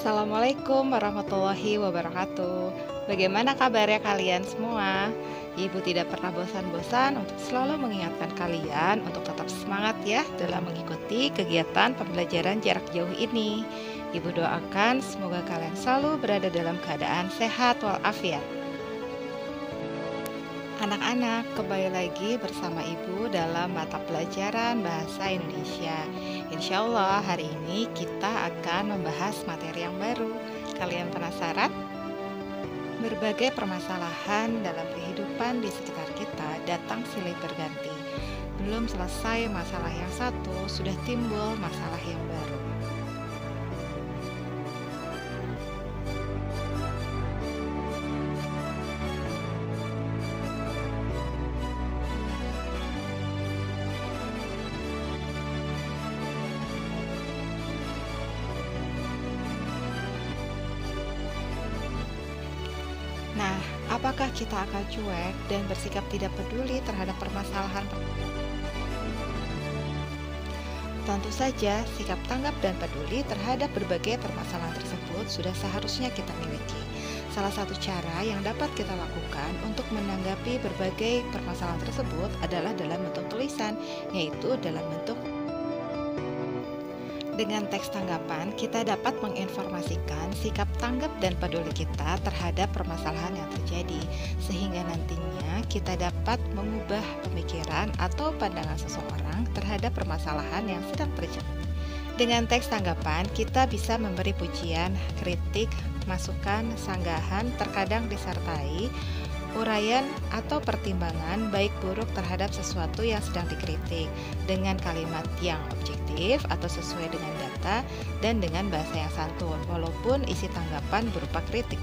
Assalamualaikum warahmatullahi wabarakatuh. Bagaimana kabarnya kalian semua? Ibu tidak pernah bosan-bosan untuk selalu mengingatkan kalian untuk tetap semangat ya dalam mengikuti kegiatan pembelajaran jarak jauh ini. Ibu doakan semoga kalian selalu berada dalam keadaan sehat walafiat. Anak-anak, kembali lagi bersama Ibu dalam mata pelajaran Bahasa Indonesia. Insya Allah hari ini kita akan membahas materi yang baru. Kalian penasaran? Berbagai permasalahan dalam kehidupan di sekitar kita datang silih berganti. Belum selesai masalah yang satu, sudah timbul masalah yang baru. Nah, apakah kita akan cuek dan bersikap tidak peduli terhadap permasalahan? Tentu saja, sikap tanggap dan peduli terhadap berbagai permasalahan tersebut sudah seharusnya kita miliki. Salah satu cara yang dapat kita lakukan untuk menanggapi berbagai permasalahan tersebut adalah dalam bentuk tulisan, yaitu dalam bentuk. Dengan teks tanggapan, kita dapat menginformasikan sikap tanggap dan peduli kita terhadap permasalahan yang terjadi, sehingga nantinya kita dapat mengubah pemikiran atau pandangan seseorang terhadap permasalahan yang sedang terjadi. Dengan teks tanggapan, kita bisa memberi pujian, kritik, masukan, sanggahan, terkadang disertai uraian atau pertimbangan baik buruk terhadap sesuatu yang sedang dikritik dengan kalimat yang objektif atau sesuai dengan data dan dengan bahasa yang santun walaupun isi tanggapan berupa kritik.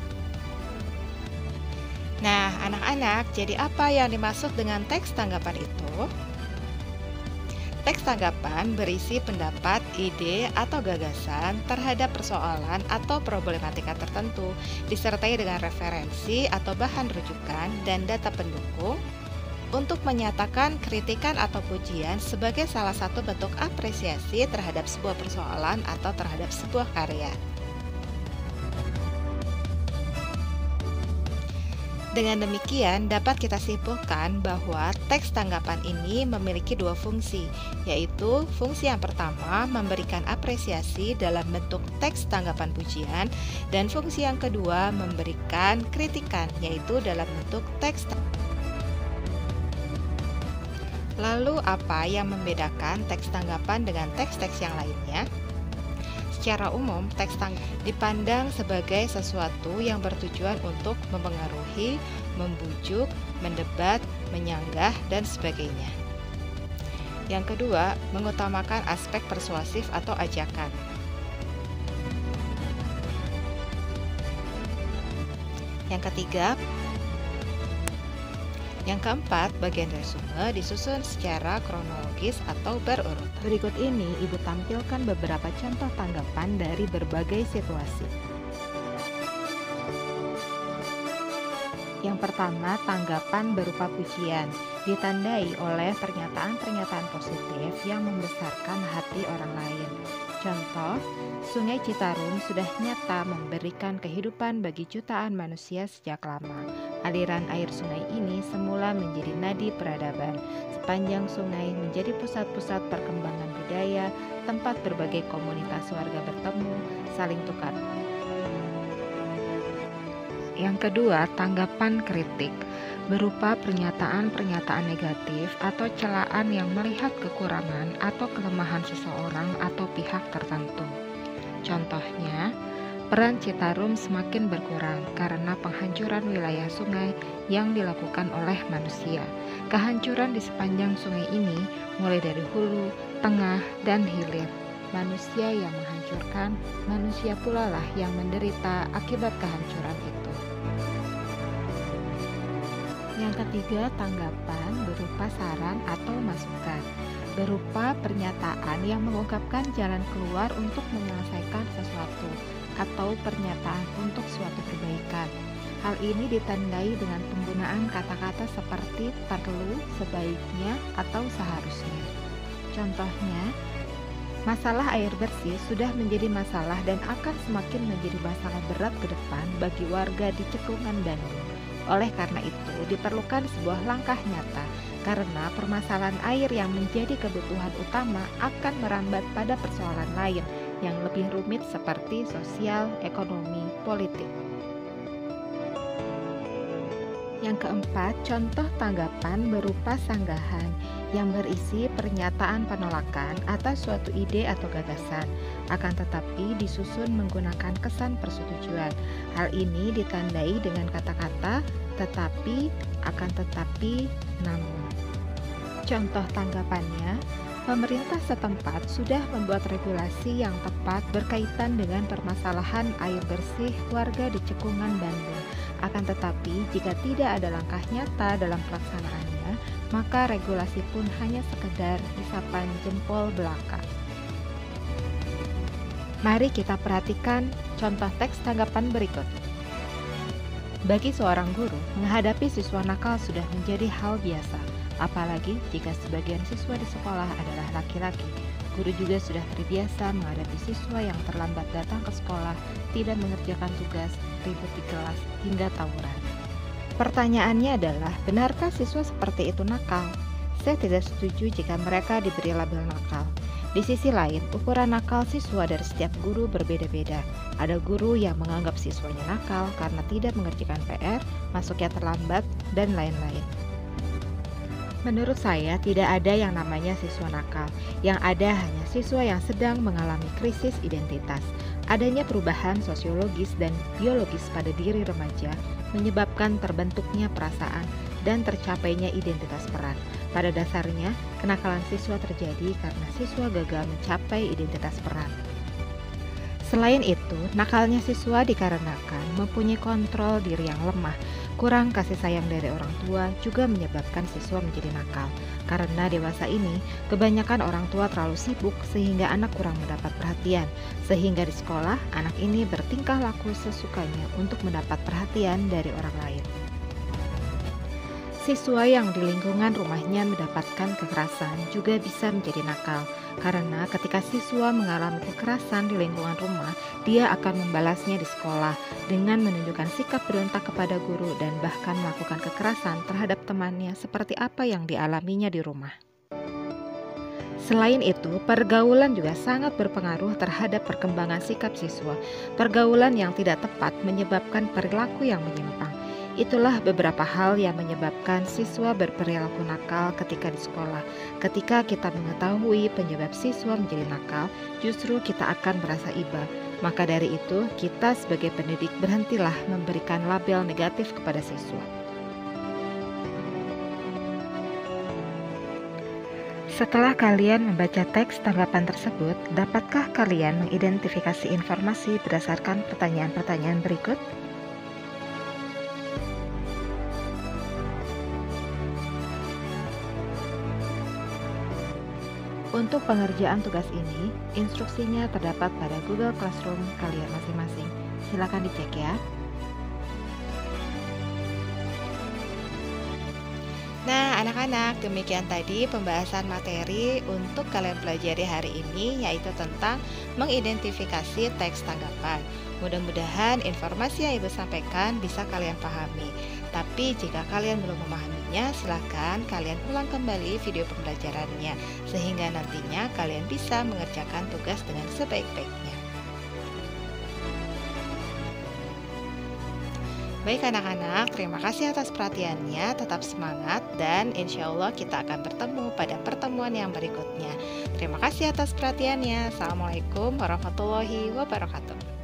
Nah, anak-anak, jadi apa yang dimaksud dengan teks tanggapan itu? Teks tanggapan berisi pendapat, ide, atau gagasan terhadap persoalan atau problematika tertentu, disertai dengan referensi atau bahan rujukan dan data pendukung untuk menyatakan kritikan atau pujian sebagai salah satu bentuk apresiasi terhadap sebuah persoalan atau terhadap sebuah karya. Dengan demikian, dapat kita simpulkan bahwa teks tanggapan ini memiliki dua fungsi, yaitu fungsi yang pertama memberikan apresiasi dalam bentuk teks tanggapan pujian, dan fungsi yang kedua memberikan kritikan, yaitu dalam bentuk teks. Lalu apa yang membedakan teks tanggapan dengan teks-teks yang lainnya? Secara umum, teks tanggapan dipandang sebagai sesuatu yang bertujuan untuk mempengaruhi, membujuk, mendebat, menyanggah, dan sebagainya. Yang kedua, mengutamakan aspek persuasif atau ajakan. Yang ketiga, yang keempat, bagian resume disusun secara kronologis atau berurut. Berikut ini Ibu tampilkan beberapa contoh tanggapan dari berbagai situasi. Yang pertama, tanggapan berupa pujian, ditandai oleh pernyataan-pernyataan positif yang membesarkan hati orang lain. Contoh, Sungai Citarum sudah nyata memberikan kehidupan bagi jutaan manusia sejak lama. Aliran air sungai ini semula menjadi nadi peradaban. Sepanjang sungai menjadi pusat-pusat perkembangan budaya, tempat berbagai komunitas warga bertemu, saling tukar. Yang kedua, tanggapan kritik berupa pernyataan-pernyataan negatif atau celaan yang melihat kekurangan atau kelemahan seseorang atau pihak tertentu. Contohnya, peran Citarum semakin berkurang karena penghancuran wilayah sungai yang dilakukan oleh manusia. Kehancuran di sepanjang sungai ini mulai dari hulu, tengah, dan hilir. Manusia yang menghancurkan, manusia pula lah yang menderita akibat kehancuran itu. Yang ketiga, tanggapan berupa saran atau masukan, berupa pernyataan yang mengungkapkan jalan keluar untuk menyelesaikan sesuatu atau pernyataan untuk suatu perbaikan. Hal ini ditandai dengan penggunaan kata-kata seperti perlu, sebaiknya, atau seharusnya. Contohnya, Masalah air bersih sudah menjadi masalah dan akan semakin menjadi masalah berat ke depan bagi warga di Cekungan Bandung. Oleh karena itu, diperlukan sebuah langkah nyata karena permasalahan air yang menjadi kebutuhan utama akan merambat pada persoalan lain yang lebih rumit seperti sosial, ekonomi, politik. Yang keempat, contoh tanggapan berupa sanggahan yang berisi pernyataan penolakan atas suatu ide atau gagasan, akan tetapi disusun menggunakan kesan persetujuan. Hal ini ditandai dengan kata-kata tetapi, akan tetapi, namun. Contoh tanggapannya, pemerintah setempat sudah membuat regulasi yang tepat berkaitan dengan permasalahan air bersih warga di Cekungan Bandung. Akan tetapi, jika tidak ada langkah nyata dalam pelaksanaannya, maka regulasi pun hanya sekedar isapan jempol belaka. Mari kita perhatikan contoh teks tanggapan berikut. Bagi seorang guru, menghadapi siswa nakal sudah menjadi hal biasa, apalagi jika sebagian siswa di sekolah adalah laki-laki. Guru juga sudah terbiasa menghadapi siswa yang terlambat datang ke sekolah, tidak mengerjakan tugas, ribut di kelas, hingga tawuran. Pertanyaannya adalah, benarkah siswa seperti itu nakal? Saya tidak setuju jika mereka diberi label nakal. Di sisi lain, ukuran nakal siswa dari setiap guru berbeda-beda. Ada guru yang menganggap siswanya nakal karena tidak mengerjakan PR, masuknya terlambat, dan lain-lain. Menurut saya, tidak ada yang namanya siswa nakal. Yang ada hanya siswa yang sedang mengalami krisis identitas. Adanya perubahan sosiologis dan biologis pada diri remaja menyebabkan terbentuknya perasaan dan tercapainya identitas peran. Pada dasarnya, kenakalan siswa terjadi karena siswa gagal mencapai identitas peran. Selain itu, nakalnya siswa dikarenakan mempunyai kontrol diri yang lemah. Kurang kasih sayang dari orang tua juga menyebabkan siswa menjadi nakal. Karena dewasa ini, kebanyakan orang tua terlalu sibuk sehingga anak kurang mendapat perhatian. Sehingga di sekolah, anak ini bertingkah laku sesukanya untuk mendapat perhatian dari orang lain. Siswa yang di lingkungan rumahnya mendapatkan kekerasan juga bisa menjadi nakal, karena ketika siswa mengalami kekerasan di lingkungan rumah, dia akan membalasnya di sekolah dengan menunjukkan sikap berontak kepada guru dan bahkan melakukan kekerasan terhadap temannya seperti apa yang dialaminya di rumah. Selain itu, pergaulan juga sangat berpengaruh terhadap perkembangan sikap siswa. Pergaulan yang tidak tepat menyebabkan perilaku yang menyimpang. Itulah beberapa hal yang menyebabkan siswa berperilaku nakal ketika di sekolah. Ketika kita mengetahui penyebab siswa menjadi nakal, justru kita akan merasa iba. Maka dari itu, kita sebagai pendidik berhentilah memberikan label negatif kepada siswa. Setelah kalian membaca teks tanggapan tersebut, dapatkah kalian mengidentifikasi informasi berdasarkan pertanyaan-pertanyaan berikut? Untuk pengerjaan tugas ini, instruksinya terdapat pada Google Classroom kalian masing-masing. Silakan dicek ya. Nah, anak-anak, demikian tadi pembahasan materi untuk kalian pelajari hari ini, yaitu tentang mengidentifikasi teks tanggapan. Mudah-mudahan informasi yang Ibu sampaikan bisa kalian pahami. Tapi jika kalian belum memahaminya, silahkan kalian ulang kembali video pembelajarannya, sehingga nantinya kalian bisa mengerjakan tugas dengan sebaik-baiknya. Baik anak-anak, terima kasih atas perhatiannya, tetap semangat, dan insya Allah kita akan bertemu pada pertemuan yang berikutnya. Terima kasih atas perhatiannya. Assalamualaikum warahmatullahi wabarakatuh.